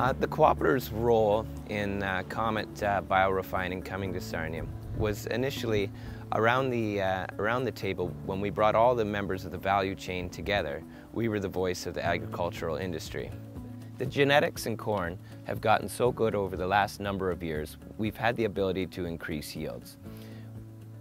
The cooperative's role in Comet biorefining coming to Sarnia was initially around the table when we brought all the members of the value chain together. We were the voice of the agricultural industry. The genetics in corn have gotten so good over the last number of years, we've had the ability to increase yields.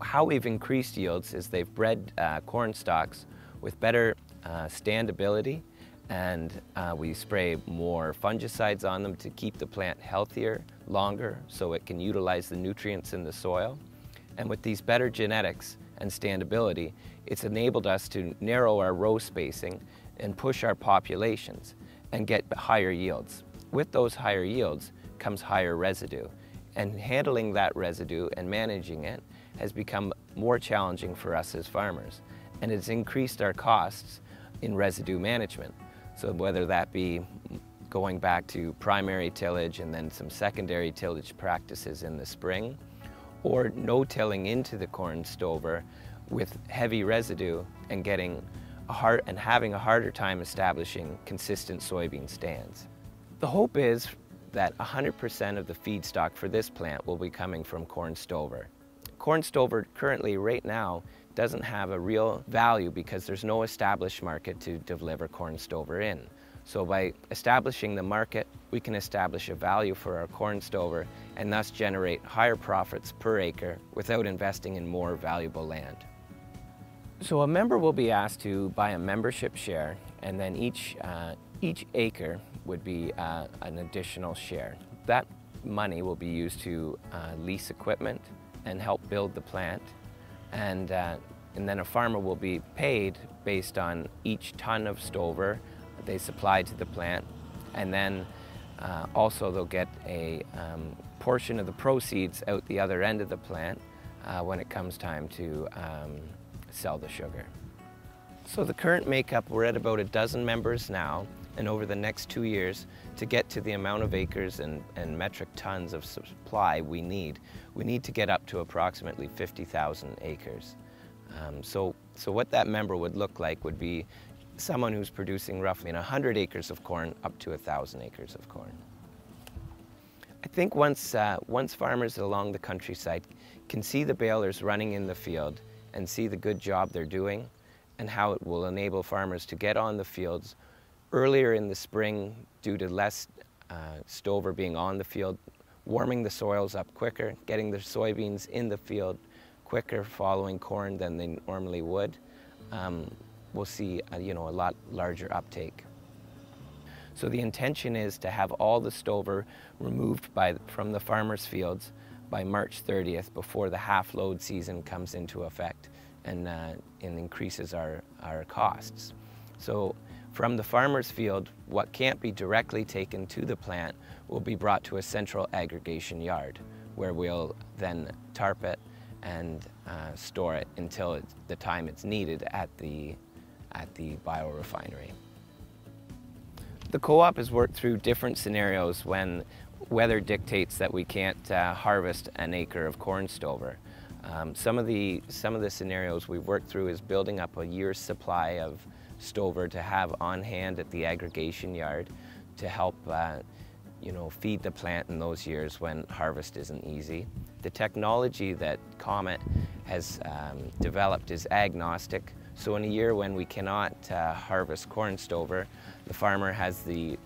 How we've increased yields is they've bred corn stalks with better standability, and we spray more fungicides on them to keep the plant healthier, longer, so it can utilize the nutrients in the soil. And with these better genetics and standability, it's enabled us to narrow our row spacing and push our populations and get higher yields. With those higher yields comes higher residue, and handling that residue and managing it has become more challenging for us as farmers, and it's increased our costs in residue management. So whether that be going back to primary tillage and then some secondary tillage practices in the spring, or no tilling into the corn stover with heavy residue and having a harder time establishing consistent soybean stands. The hope is that 100% of the feedstock for this plant will be coming from corn stover. Corn stover currently, right now, doesn't have a real value because there's no established market to deliver corn stover in. So by establishing the market, we can establish a value for our corn stover and thus generate higher profits per acre without investing in more valuable land. So a member will be asked to buy a membership share, and then each acre would be an additional share. That money will be used to lease equipment and help build the plant, and then a farmer will be paid based on each ton of stover they supply to the plant, and then also they'll get a portion of the proceeds out the other end of the plant when it comes time to sell the sugar. So the current makeup, we're at about a dozen members now, and over the next 2 years, to get to the amount of acres and metric tons of supply we need to get up to approximately 50,000 acres. So what that member would look like would be someone who's producing roughly 100 acres of corn up to 1,000 acres of corn. I think once farmers along the countryside can see the balers running in the field and see the good job they're doing and how it will enable farmers to get on the fields earlier in the spring due to less stover being on the field, warming the soils up quicker, getting the soybeans in the field quicker following corn than they normally would, we'll see a lot larger uptake. So the intention is to have all the stover removed from the farmers' fields by March 30th before the half-load season comes into effect and increases our costs. So from the farmer's field, what can't be directly taken to the plant will be brought to a central aggregation yard where we'll then tarp it and store it until the time it's needed at the biorefinery. The co-op has worked through different scenarios when weather dictates that we can't harvest an acre of corn stover. Some of the scenarios we've worked through is building up a year's supply of stover to have on hand at the aggregation yard to help feed the plant in those years when harvest isn't easy. The technology that Comet has developed is agnostic, so in a year when we cannot harvest corn stover, the farmer has the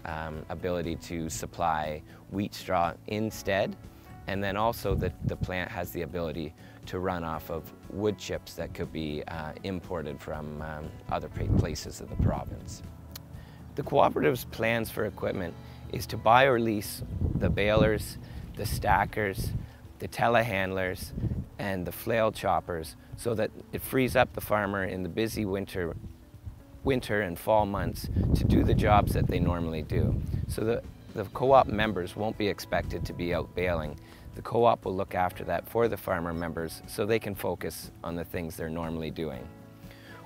ability to supply wheat straw instead, and then also the plant has the ability to run off of wood chips that could be imported from other places of the province. The cooperative's plans for equipment is to buy or lease the balers, the stackers, the telehandlers, and the flail choppers so that it frees up the farmer in the busy winter and fall months to do the jobs that they normally do. So the co-op members won't be expected to be out baling. The co-op will look after that for the farmer members so they can focus on the things they're normally doing.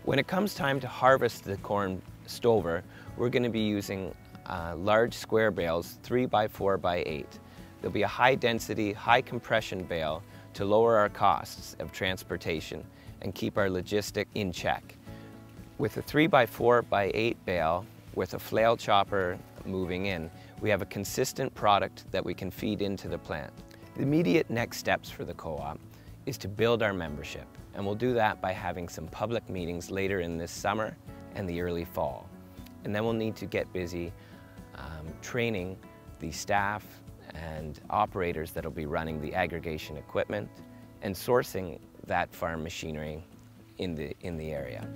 When it comes time to harvest the corn stover, we're going to be using large square bales, 3 by 4 by 8. There'll be a high density, high compression bale to lower our costs of transportation and keep our logistic in check. With a 3 by 4 by 8 bale with a flail chopper moving in, we have a consistent product that we can feed into the plant. The immediate next steps for the co-op is to build our membership, and we'll do that by having some public meetings later in this summer and the early fall. And then we'll need to get busy training the staff and operators that will be running the aggregation equipment and sourcing that farm machinery in the area.